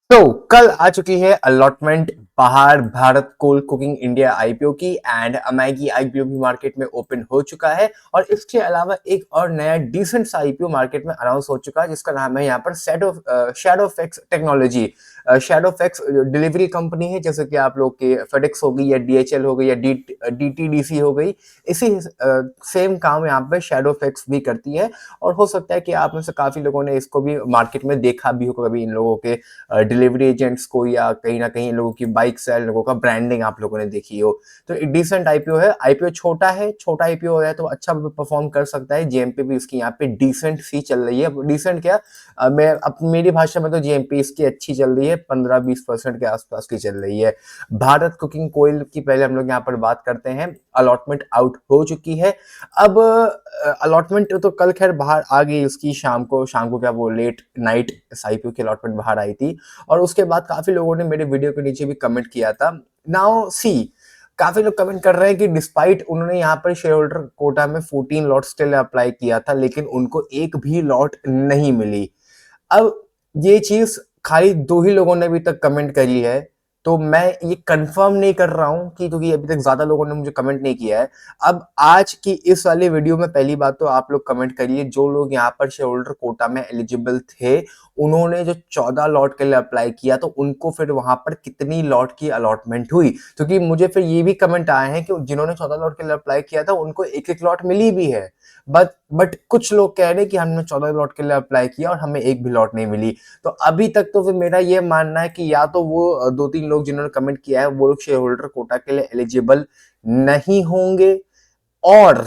तो कल आ चुकी है अलॉटमेंट बाहर भारत कोल कुकिंग इंडिया आईपीओ की एंड मैगी आईपीओ भी मार्केट में ओपन हो चुका है। और इसके अलावा एक और नया डिसेंट सा आईपीओ मार्केट में अनाउंस हो चुका है जिसका नाम है यहाँ पर Shadowfax technology. Shadowfax delivery company है, जैसे कि आप लोग के फेडेक्स हो गई या डीएचएल हो गई या डीटीडीसी हो गई। इसी सेम काम यहाँ पे शैडोफैक्स भी करती है। और हो सकता है कि आप में से काफी लोगों ने इसको भी मार्केट में देखा भी हो कभी, इन लोगों के डिलीवरी एजेंट्स को, या कहीं ना कहीं लोगों की बाइक से लोगों का ब्रांडिंग आप लोगों ने देखी हो। तो एक डिसेंट आईपीओ है। आईपीओ छोटा है, छोटा आईपीओ है तो अच्छा परफॉर्म कर सकता है। जेएमपी भी इसकी यहाँ पे डिसेंट सी चल रही है। डिसेंट क्या, मैं अपनी मेरी भाषा में तो जेएमपी इसकी अच्छी चल रही है, 15-20% के आसपास की चल रही है। भारत कुकिंग कोयल की पहले हम लोग यहाँ पर बात करते हैं। अलॉटमेंट आउट हो चुकी है। अब अलॉटमेंट तो कल खैर बाहर आ गई, उसकी शाम को क्या वो लेट नाइट आईपीओ की अलॉटमेंट बाहर आई थी। और उसके बाद काफी लोगों ने मेरे वीडियो के नीचे भी कमेंट किया था। नाउ सी, काफी लोग कमेंट कर रहे हैं कि डिस्पाइट उन्होंने यहाँ पर शेयर होल्डर कोटा में 14 लॉट्स के लिए अप्लाई किया था, लेकिन उनको एक भी लॉट नहीं मिली। अब ये चीज खाली दो ही लोगों ने अभी तक कमेंट करी है, तो मैं ये कंफर्म नहीं कर रहा हूं कि, क्योंकि अभी तक ज्यादा लोगों ने मुझे कमेंट नहीं किया है। अब आज की इस वाले वीडियो में पहली बात तो आप लोग कमेंट करिए, जो लोग यहाँ पर शेयर होल्डर कोटा में एलिजिबल थे, उन्होंने जो 14 लॉट के लिए अप्लाई किया तो उनको फिर वहां पर कितनी लॉट की अलॉटमेंट हुई। क्योंकि मुझे फिर ये भी कमेंट आए हैं कि जिन्होंने 14 लॉट के लिए अप्लाई किया था उनको एक एक लॉट मिली भी है। बट कुछ लोग कह रहे हैं कि हमने 14 लॉट के लिए अप्लाई किया और हमें एक भी लॉट नहीं मिली। तो अभी तक तो फिर मेरा ये मानना है कि या तो वो दो तीन लोग जिन्होंने कमेंट किया है वो लोग शेयर होल्डर कोटा के लिए एलिजिबल नहीं होंगे, और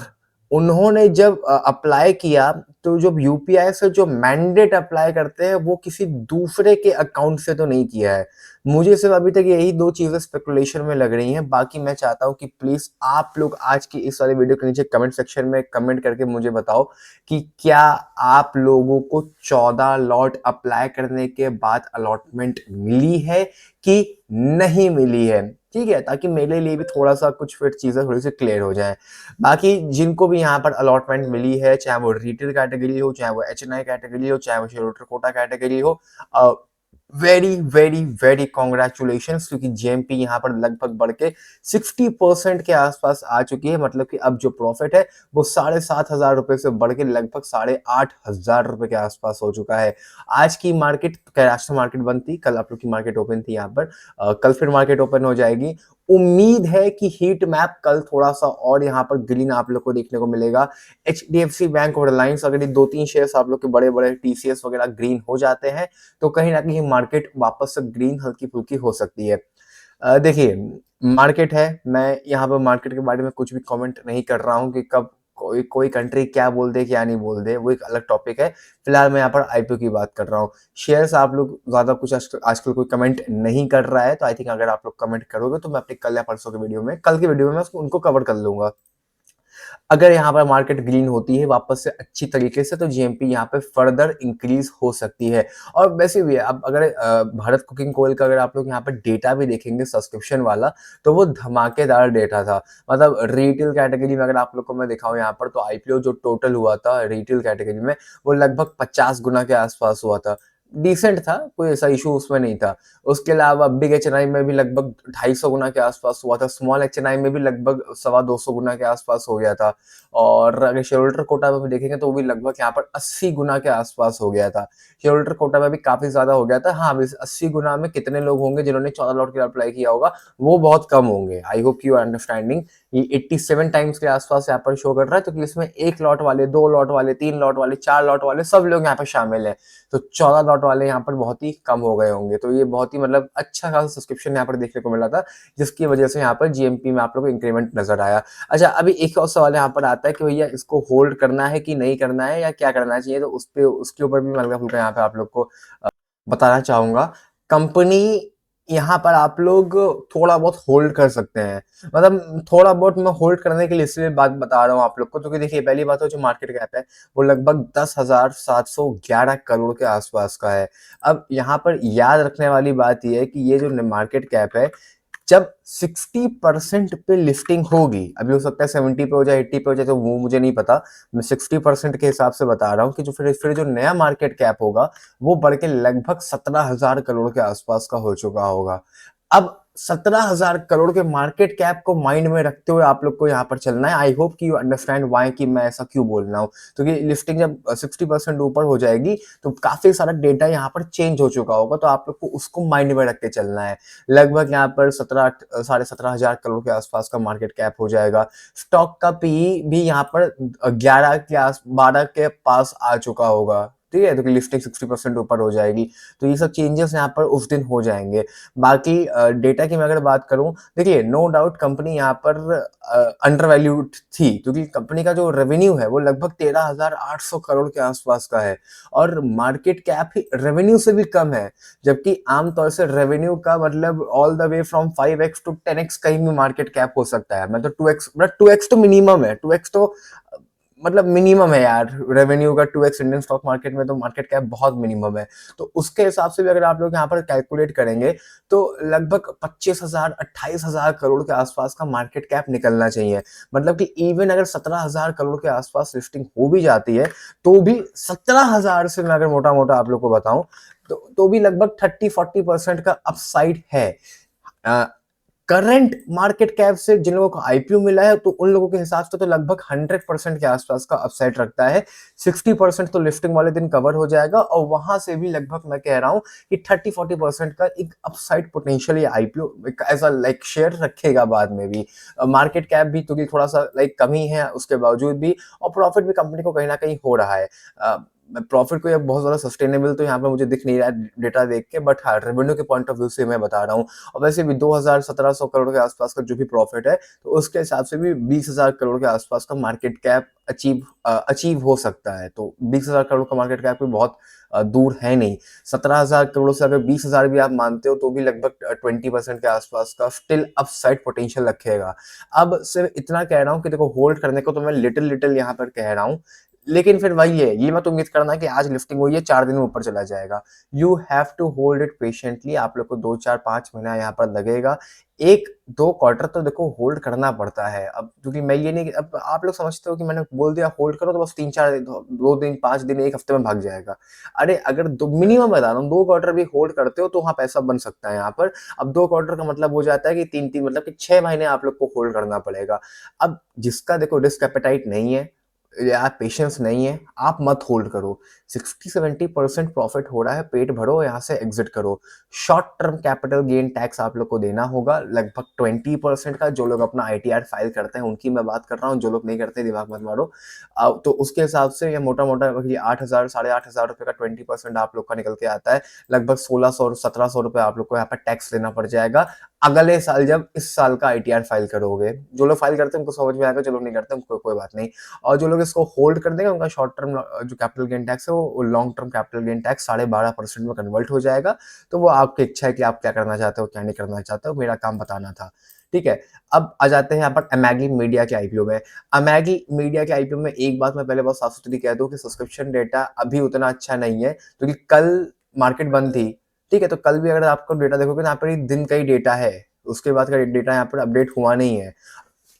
उन्होंने जब अप्लाई किया तो जब यूपीआई से जो मैंडेट अप्लाई करते हैं वो किसी दूसरे के अकाउंट से तो नहीं किया है। मुझे सिर्फ अभी तक यही दो चीजें स्पेकुलेशन में लग रही हैं। बाकी मैं चाहता हूं कि प्लीज आप लोग आज की इस वाले वीडियो के नीचे कमेंट सेक्शन में कमेंट करके मुझे बताओ कि क्या आप लोगों को 14 लॉट अप्लाई करने के बाद अलॉटमेंट मिली है कि नहीं मिली है। ठीक है, ताकि मेरे लिए भी थोड़ा सा कुछ फिर चीजें थोड़ी सी क्लियर हो जाए। बाकी जिनको भी यहाँ पर अलॉटमेंट मिली है, चाहे वो रिटेल कैटेगरी हो, चाहे वो एचएनआई कैटेगरी हो, चाहे वो शेयर होल्डर कोटा कैटेगरी हो, वेरी वेरी वेरी कॉन्ग्रेचुलेशन, क्योंकि जेएमपी यहाँ पर लगभग बढ़ के 60% के आसपास आ चुकी है। मतलब कि अब जो प्रॉफिट है वो 7,500 रुपए से बढ़ के लगभग 8,500 रुपए के आसपास हो चुका है। आज की मार्केट, आज तो मार्केट बंद थी, कल आप लोग की मार्केट ओपन थी यहाँ पर। कल फिर मार्केट ओपन हो जाएगी। उम्मीद है कि हीट मैप कल थोड़ा सा और यहाँ पर ग्रीन आप लोग को देखने को मिलेगा। एचडीएफसी बैंक और रिलायंस, अगर ये दो तीन शेयर्स आप लोग के बड़े बड़े टीसीएस वगैरह ग्रीन हो जाते हैं तो कहीं ना कहीं मार्केट वापस से ग्रीन हल्की फुल्की हो सकती है। देखिए, मार्केट है, मैं यहाँ पर मार्केट के बारे में कुछ भी कमेंट नहीं कर रहा हूँ कि कब कोई कोई कंट्री क्या बोल दे क्या नहीं बोल दे, वो एक अलग टॉपिक है। फिलहाल मैं यहाँ पर आईपीओ की बात कर रहा हूँ। शेयर्स आप लोग ज्यादा कुछ आजकल कोई कमेंट नहीं कर रहा है, तो आई थिंक अगर आप लोग कमेंट करोगे तो मैं अपने कल या परसों के वीडियो में, कल के वीडियो में उनको कवर कर लूंगा। अगर यहाँ पर मार्केट ग्रीन होती है वापस से अच्छी तरीके से, तो जीएमपी यहाँ पे फर्दर इंक्रीज हो सकती है। और वैसे भी अब अगर भारत कुकिंग कोयल का अगर आप लोग यहाँ पर डेटा भी देखेंगे सब्सक्रिप्शन वाला, तो वो धमाकेदार डेटा था। मतलब रिटेल कैटेगरी में अगर आप लोग को मैं दिखाऊं यहाँ पर, तो आईपीओ जो टोटल हुआ था रिटेल कैटेगरी में वो लगभग 50 गुना के आसपास हुआ था। डिसेंट था, कोई ऐसा इशू उसमें नहीं था। उसके अलावा बिग एचएनआई में भी लगभग 250 गुना के आसपास हुआ था। स्मॉल एचएनआई में भी लगभग 250 गुना के आसपास हो गया था। और अगर शेयर होल्डर कोटा में भी देखेंगे तो वो भी लगभग यहाँ पर 80 गुना के आसपास हो गया था। शेयर होल्डर कोटा में भी काफी ज्यादा हो गया था। हाँ, अभी 80 गुना में कितने लोग होंगे जिन्होंने 14 लॉट के लिए अप्लाई किया होगा, वो बहुत कम होंगे। I hope you are understanding. ये 87 टाइम्स के आसपास यहाँ पर शो कर रहा है, तो इसमें एक लॉट वाले, दो लॉट वाले, तीन लॉट वाले, चार लॉट वाले सब लोग यहाँ पर शामिल है। तो 14 लॉट वाले यहाँ पर बहुत ही कम हो गए होंगे। तो ये बहुत ही मतलब अच्छा खासा सब्सक्रिप्शन यहाँ पर देखने को मिला था, जिसकी वजह से यहाँ पर जीएमपी में आप लोग को इंक्रीमेंट नजर आया। अच्छा, अभी एक और सवाल यहाँ पर आता है कि भैया इसको होल्ड करना है कि नहीं करना है या क्या करना चाहिए, तो उस पे उसके ऊपर भी मैं हल्का फुल्का यहाँ पे आप लोग को बताना चाहूंगा। कंपनी यहाँ पर आप लोग थोड़ा बहुत होल्ड कर सकते हैं। मतलब थोड़ा बहुत मैं होल्ड करने के लिए इसलिए बात बता रहा हूँ आप लोग को, क्योंकि देखिए पहली बात तो जो मार्केट कैप है वो लगभग 10,711 करोड़ के आसपास का है। अब यहाँ पर याद रखने वाली बात यह है कि ये जो मार्केट कैप है, जब 60% पे लिफ्टिंग होगी, अभी हो सकता है 70 पे हो जाए, 80 पे हो जाए, तो वो मुझे नहीं पता, मैं 60% के हिसाब से बता रहा हूँ कि जो फिर जो नया मार्केट कैप होगा वो बढ़ के लगभग 17,000 करोड़ के आसपास का हो चुका होगा। अब 17,000 करोड़ के मार्केट कैप को माइंड में रखते हुए आप लोग को यहाँ पर चलना है। आई होप कि यू अंडरस्टैंड वाई कि मैं ऐसा क्यों बोल रहा हूँ, क्योंकि लिफ्टिंग जब 60% ऊपर हो जाएगी तो काफी सारा डेटा यहाँ पर चेंज हो चुका होगा, तो आप लोग को उसको माइंड में रख के चलना है। लगभग यहाँ पर 17 साढ़े 17 हजार करोड़ के आसपास का मार्केट कैप हो जाएगा। स्टॉक का पीई भी यहाँ पर 11 के 12 के पास आ चुका होगा, ठीक है, तो लिफ्टिंग 60% ऊपर हो जाएगी, तो ये सब चेंजेस यहाँ पर उस दिन हो जाएंगे। बाकी डेटा की मैं अगर बात करूं, देखिए नो डाउट कंपनी यहाँ पर अंडर वैल्यूड थी, क्योंकि कंपनी का जो रेवेन्यू है वो लगभग 13,800 करोड़ के आसपास का है, और मार्केट कैप ही रेवेन्यू से भी कम है। जबकि आमतौर से रेवेन्यू का मतलब all the way from 5x to 10x कहीं भी मार्केट कैप हो सकता है, मतलब 2x, मतलब 2x तो मिनिमम है, 2x तो मतलब मिनिमम है यार, रेवेन्यू का 2x इंडियन स्टॉक मार्केट में तो मार्केट कैप बहुत मिनिमम है। तो उसके हिसाब से भी अगर आप लोग यहाँ पर कैलकुलेट करेंगे तो लगभग 25,000 28,000 करोड़ के आसपास का मार्केट कैप निकलना चाहिए। मतलब कि इवन अगर 17,000 करोड़ के आसपास लिस्टिंग हो भी जाती है तो भी 17,000 से मैं अगर मोटा मोटा आप लोग को बताऊं तो भी लगभग 30-40% का अपसाइड है। करंट मार्केट कैप से जिन लोगों को आईपीओ मिला है तो उन लोगों के हिसाब से तो लगभग 100% के आसपास का अपसाइड रखता है। 60% तो लिफ्टिंग वाले दिन कवर हो जाएगा, और वहां से भी लगभग मैं कह रहा हूं कि 30-40% का एक upside potential IPO as a like share रखेगा बाद में भी। मार्केट कैप भी क्योंकि थोड़ा सा लाइक कमी है उसके बावजूद भी, और प्रॉफिट भी कंपनी को कहीं ना कहीं हो रहा है। प्रॉफिट को ये बहुत ज्यादा सस्टेनेबल तो यहाँ पे मुझे दिख नहीं रहा है डेटा देख के, बट हाँ रेवेन्यू के पॉइंट ऑफ व्यू से मैं बता रहा हूँ। और वैसे भी 2,000-1,700 करोड़ के आसपास का जो भी प्रॉफिट है तो उसके हिसाब से भी 20,000 करोड़ के आसपास का मार्केट कैप अचीव हो सकता है। तो 20,000 करोड़ का मार्केट कैप भी बहुत दूर है नहीं। 17,000 करोड़ से अगर 20,000 भी आप मानते हो तो भी लगभग 20% के आसपास का स्टिल अपसाइड पोटेंशियल रखेगा। अब सिर्फ इतना कह रहा हूँ कि देखो होल्ड करने को तो मैं लिटिल लिटिल यहाँ पर कह रहा हूँ, लेकिन फिर वही है, ये मत उम्मीद करना कि आज लिफ्टिंग हुई है 4 दिन में ऊपर चला जाएगा। You have to hold it patiently. आप लोग को 2-4-5 महीना यहाँ पर लगेगा, 1-2 क्वार्टर तो देखो होल्ड करना पड़ता है। अब क्योंकि मैं ये नहीं, अब आप लोग समझते हो कि मैंने बोल दिया होल्ड करो तो बस 3-4 दिन, 2 दिन 5 दिन 1 हफ्ते में भाग जाएगा। अरे अगर दो मिनिमम बता रहा हूँ 2 क्वार्टर भी होल्ड करते हो तो वहाँ पैसा बन सकता है यहाँ पर। अब 2 क्वार्टर का मतलब हो जाता है कि 3-3 मतलब कि 6 महीने आप लोग को होल्ड करना पड़ेगा। अब जिसका देखो रिस्क एपेटाइट नहीं है या पेशेंस नहीं है, आप मत होल्ड करो। 60-70% प्रॉफिट हो रहा है, पेट भरो, यहाँ से एग्जिट करो। Short term capital gain tax आप लोग को देना होगा लगभग 20% का। जो लोग अपना आईटीआर फाइल करते हैं उनकी मैं बात कर रहा हूँ, जो लोग नहीं करते दिमाग मत मारो। तो उसके हिसाब से ये मोटा मोटा 8,000 8,500 रुपए का 20% आप लोग का निकल के आता है। लगभग 1,600-1,700 रुपए आप लोग को यहाँ पर टैक्स देना पड़ जाएगा अगले साल, जब इस साल का आईटीआर फाइल करोगे। जो लोग फाइल करते हैं उनको समझ में आएगा, जो लोग नहीं करते उनको कोई बात नहीं। और जो लोग इसको होल्ड कर देंगे उनका शॉर्ट टर्म जो कैपिटल गेन टैक्स है वो long term capital gain tax 12.5% में कन्वर्ट हो जाएगा। तो वो आपकी इच्छा है कि आप क्या करना चाहते हो क्या नहीं करना चाहते हो, मेरा काम बताना था, ठीक है। अब आ जाते हैं यहाँ पर अमेगी मीडिया के आईपीओ में। अमेगी मीडिया के आईपीओ में एक बात मैं पहले बहुत साफ सुथरी कह दूं कि सब्सक्रिप्शन डेटा अभी उतना अच्छा नहीं है, क्योंकि कल मार्केट बंद थी, ठीक है। तो कल भी अगर आपको डेटा देखोगे तो यहाँ पर दिन का ही डेटा है, उसके बाद का डेटा यहाँ पर अपडेट हुआ नहीं है।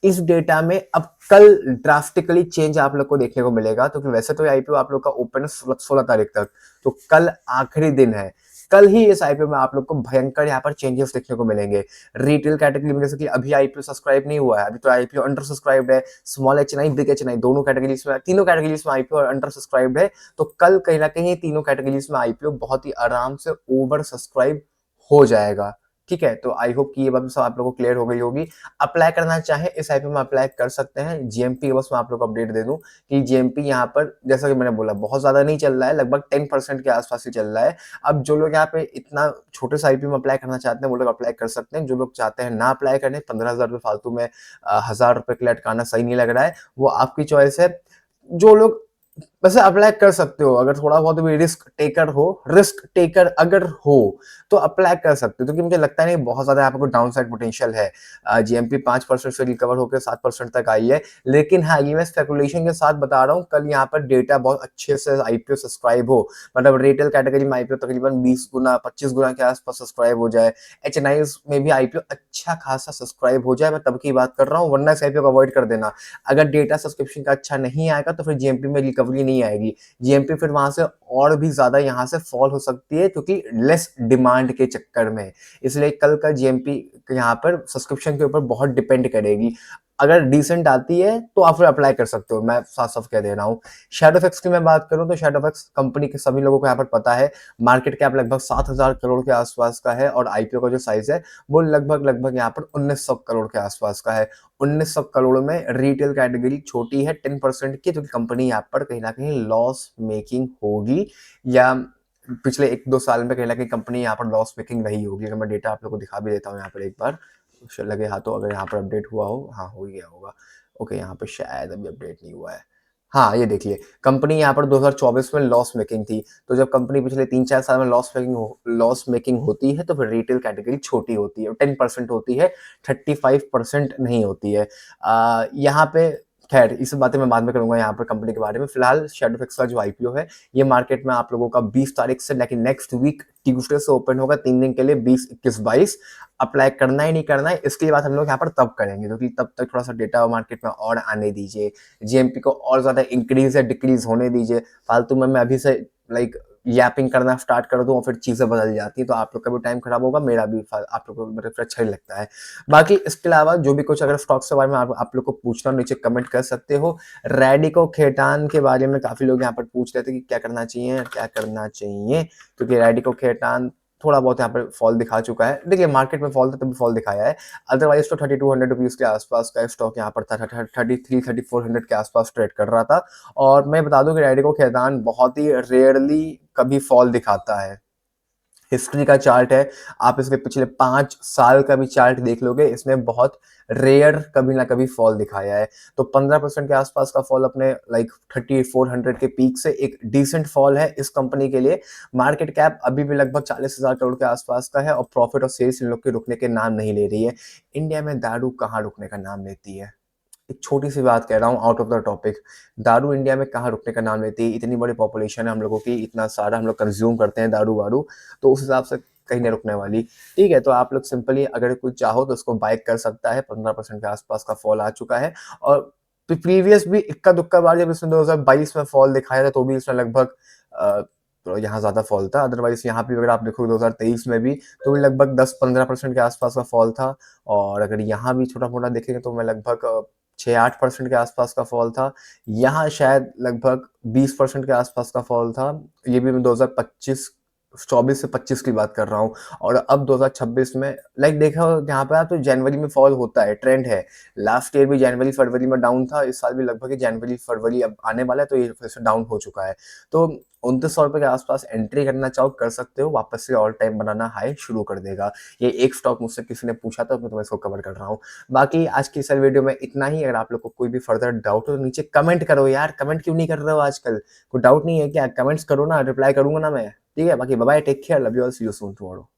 इस डेटा में अब कल ड्रास्टिकली चेंज आप लोग को देखने को मिलेगा, तो वैसे तो आईपीओ आप लोग का ओपन है 16 तारीख तक, तो कल आखिरी दिन है। कल ही इस आईपीओ में आप लोग को भयंकर यहाँ पर चेंजेस देखने को मिलेंगे। रिटेल कैटेगरी में जैसे कि अभी आईपीओ सब्सक्राइब नहीं हुआ है, अभी तो आईपीओ अंडर सब्सक्राइब्ड है। स्मॉल एचएनआई, बिग एचएनआई दोनों कैटेगरीज में, तीनों कैटेगरीज में आईपीओ अंडर सब्सक्राइब्ड है। तो कल कहीं ना कहीं तीनों कैटेगरीज में आईपीओ बहुत ही आराम से ओवर सब्सक्राइब हो जाएगा, ठीक है। तो आई होप कि ये बात सब आप लोगों को क्लियर हो गई होगी। अप्लाई करना चाहे इस आईपीओ में अप्लाई कर सकते हैं। जीएमपी बस मैं आप लोग को अपडेट दे दूं कि जीएमपी यहाँ पर जैसा कि मैंने बोला बहुत ज्यादा नहीं चल रहा है, लगभग 10% के आसपास ही चल रहा है। अब जो लोग यहाँ पे इतना छोटे से आईपीओ में अप्लाई करना चाहते हैं वो लोग अप्लाई कर सकते हैं। जो लोग चाहते हैं ना अप्लाई करने, 15,000 रुपये फालतू में 1,000 रुपये के लिए अटकाना सही नहीं लग रहा है, वो आपकी चॉइस है। जो लोग वैसे अप्लाई कर सकते हो, अगर थोड़ा बहुत भी रिस्क टेकर अगर हो, तो अप्लाई कर सकते हो, क्योंकि मुझे लगता नहीं बहुत ज़्यादा यहाँ पे कोई डाउन साइड पोटेंशियल है। जीएमपी 5% से रिकवर होकर 7% तक आई है, लेकिन हाँ, ये मैं स्पेकुलेशन के साथ बता रहा हूँ, कल यहाँ पर डेटा बहुत अच्छे से आईपीओ सब्सक्राइब हो, मतलब रिटेल कैटेगरी में आईपीओ तकरीबन 20 गुना 25 गुना के आसपास सब्सक्राइब हो जाए, एचएनआईज में भी आईपीओ अच्छा खासा सब्सक्राइब हो जाए, मैं तब की बात कर रहा हूँ, वरना इस आईपीओ को अवॉइड कर देना। अगर डेटा सब्सक्रिप्शन का अच्छा नहीं आएगा तो फिर जीएमपी में रिकवरी नहीं आएगी, जीएमपी फिर वहां से और भी ज्यादा यहाँ से फॉल हो सकती है, क्योंकि लेस डिमांड के चक्कर में। इसलिए कल का जीएमपी यहाँ पर सब्सक्रिप्शन के ऊपर बहुत डिपेंड करेगी। अगर डिसेंट आती है तो आप फिर अप्लाई कर सकते हो, मैं साफ साफ कह दे रहा हूँ। शैडोफैक्स की मैं बात करूं तो शैडोफैक्स कंपनी के सभी लोगों को यहाँ पर पता है, मार्केट कैप लगभग 7,000 करोड़ के आसपास का है, और आईपीओ का जो साइज है वो लगभग लगभग यहाँ पर 1900 करोड़ के आसपास का है। 1900 करोड़ में रिटेल कैटेगरी छोटी है 10% की, तो कंपनी यहाँ पर कहीं ना कहीं लॉस मेकिंग होगी, या पिछले 1-2 साल में कहीं ना कहीं कंपनी यहाँ पर लॉस मेकिंग रही होगी। अगर मैं डेटा आप लोगों को दिखा भी देता हूँ यहाँ पर एक बार, लगे हाथों, अगर यहाँ पर अपडेट हुआ हो, हाँ हो गया होगा। ओके, यहाँ पे शायद अभी अपडेट नहीं हुआ है। हाँ, ये देखिए, कंपनी यहाँ पर 2024 में लॉस मेकिंग थी, तो जब कंपनी पिछले 3-4 साल में लॉस मेकिंग होती है तो फिर रिटेल कैटेगरी छोटी होती है, 10% होती है, 35% नहीं होती है। यहाँ पे खैर इस बातें मैं बाद में करूंगा यहाँ पर कंपनी के बारे में। फिलहाल शैडोफिक्स का जो आईपीओ है ये मार्केट में आप लोगों का 20 तारीख से, लेकिन नेक्स्ट वीक ट्यूसडे से ओपन होगा 3 दिन के लिए, 20, 21, 22। अप्लाई करना ही नहीं करना है इसकी बात हम लोग यहाँ पर तब करेंगे, क्योंकि तब तक थोड़ा सा डेटा मार्केट में और आने दीजिए, जीएमपी को और ज्यादा इंक्रीज या डिक्रीज होने दीजिए। फालतू में मैं अभी से लाइक यापिंग करना स्टार्ट कर दूं और फिर चीजें बदल जाती हैं, तो आप लोग का भी टाइम खराब होगा, मेरा भी, आप लोग को मेरे फिर अच्छा नहीं लगता है। बाकी इसके अलावा जो भी कुछ अगर स्टॉक्स के बारे में आप लोग को पूछना, नीचे कमेंट कर सकते हो। रैडिको खेतान के बारे में काफी लोग यहाँ पर पूछ रहे थे कि क्या करना चाहिए क्या करना चाहिए, क्योंकि रैडिको खेतान थोड़ा बहुत यहाँ पर फॉल दिखा चुका है। देखिए, मार्केट में फॉल था तभी फॉल दिखाया है, अदरवाइज तो 3200 रुपीज के आसपास का स्टॉक यहाँ पर था, 33-3400 के आसपास ट्रेड कर रहा था। और मैं बता दूं कि रैडिको खेतान बहुत ही रेयरली कभी फॉल दिखाता है। हिस्ट्री का चार्ट है, आप इसके पिछले 5 साल का भी चार्ट देख लोगे, इसमें बहुत रेयर कभी ना कभी फॉल दिखाया है। तो 15% के आसपास का फॉल अपने लाइक 3400 के पीक से एक डिसेंट फॉल है इस कंपनी के लिए। मार्केट कैप अभी भी लगभग 40,000 करोड़ के आसपास का है, और प्रॉफिट और सेल्स इन लोग के रुकने के नाम नहीं ले रही है। इंडिया में दारू कहाँ रुकने का नाम लेती है, एक छोटी सी बात कह रहा हूँ आउट ऑफ द टॉपिक, दारू इंडिया में कहाँ रुकने का नाम लेती है, इतनी बड़ी पॉपुलेशन है हम लोगों की, इतना सारा हम लोग कंज्यूम करते हैं दारू वारू, तो उस हिसाब से कहीं नहीं रुकने वाली। ठीक है, तो आप लोग सिंपली अगर कुछ चाहो तो उसको बाय कर सकता है, 15% के आसपास का फॉल आ चुका है। और प्रीवियस भी इक्का दुक्का बार जब इसने 2022 में फॉल दिखाया था तो भी इसमें लगभग तो यहाँ ज्यादा फॉल था, अदरवाइज यहाँ भी अगर आप देखो 2023 में भी तो भी लगभग 10-15% के आसपास का फॉल था। और अगर यहाँ भी छोटा मोटा देखेंगे तो मैं लगभग 6-8% के आसपास का फॉल था। यहाँ शायद लगभग 20% के आसपास का फॉल था। ये भी मैं 2025 24 से 25 की बात कर रहा हूँ। और अब 2026 में लाइक देखा यहाँ पे आप तो जनवरी में फॉल होता है, ट्रेंड है। लास्ट ईयर भी जनवरी फरवरी में डाउन था, इस साल भी लगभग जनवरी फरवरी अब आने वाला है तो ये फिर से डाउन हो चुका है। तो 2900 रुपए के आसपास एंट्री करना चाहो कर सकते हो, वापस से ऑल टाइम बनाना हाई शुरू कर देगा। ये एक स्टॉक मुझसे किसी ने पूछा था तो मैं इसको कवर कर रहा हूँ। बाकी आज की इस वीडियो में इतना ही। अगर आप लोग को कोई भी फर्दर डाउट हो तो नीचे कमेंट करो यार, कमेंट क्यों नहीं कर रहे हो आजकल, कोई डाउट नहीं है क्या, कमेंट्स करो ना, रिप्लाई करूंगा ना मैं। ठीक है, बाकी bye, take care, love you all, see you soon tomorrow.